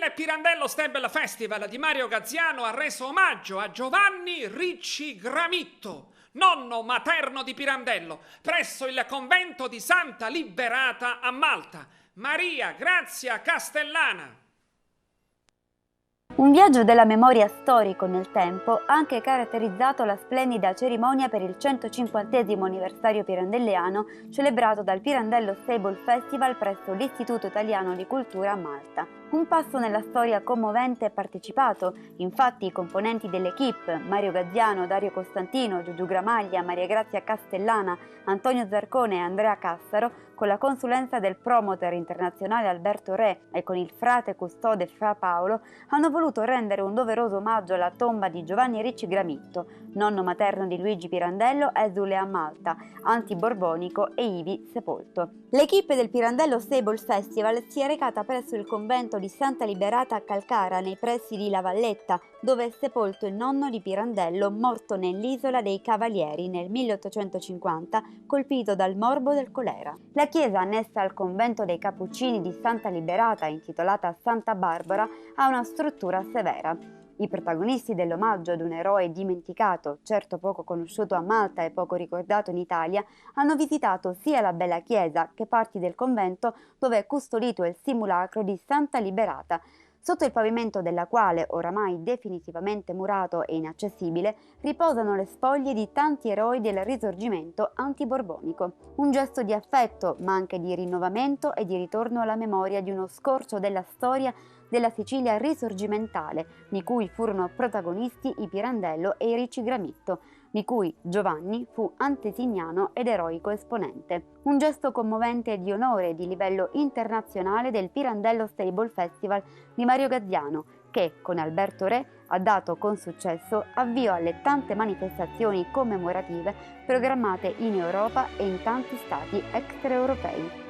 Il Pirandello Stable Festival di Mario Gazziano ha reso omaggio a Giovanni Ricci Gramitto, nonno materno di Pirandello, presso il convento di Santa Liberata a Malta. Maria Grazia Castellana. Un viaggio della memoria storico nel tempo ha anche caratterizzato la splendida cerimonia per il 150° anniversario pirandelliano celebrato dal Pirandello Stable Festival presso l'Istituto Italiano di Cultura a Malta. Un passo nella storia commovente e partecipato, infatti i componenti dell'equipe, Mario Gazziano, Dario Costantino, Giugiu Gramaglia, Maria Grazia Castellana, Antonio Zarcone e Andrea Cassaro, con la consulenza del promoter internazionale Alberto Re e con il frate custode Fra Paolo, hanno voluto rendere un doveroso omaggio alla tomba di Giovanni Ricci Gramitto, nonno materno di Luigi Pirandello, esule a Malta, anti-borbonico e ivi sepolto. L'equipe del Pirandello Stable Festival si è recata presso il convento di Santa Liberata a Calcara, nei pressi di La Valletta, dove è sepolto il nonno di Pirandello, morto nell'isola dei Cavalieri nel 1850, colpito dal morbo del colera. La chiesa annessa al convento dei Cappuccini di Santa Liberata, intitolata Santa Barbara, ha una struttura severa. I protagonisti dell'omaggio ad un eroe dimenticato, certo poco conosciuto a Malta e poco ricordato in Italia, hanno visitato sia la bella chiesa che parti del convento dove è custodito il simulacro di Santa Liberata, sotto il pavimento della quale, oramai definitivamente murato e inaccessibile, riposano le spoglie di tanti eroi del risorgimento antiborbonico. Un gesto di affetto, ma anche di rinnovamento e di ritorno alla memoria di uno scorcio della storia della Sicilia risorgimentale, di cui furono protagonisti i Pirandello e i Ricci Gramitto, di cui Giovanni fu antesignano ed eroico esponente. Un gesto commovente e di onore di livello internazionale del Pirandello Stable Festival di Mario Gazziano, che, con Alberto Re, ha dato con successo avvio alle tante manifestazioni commemorative programmate in Europa e in tanti stati extraeuropei.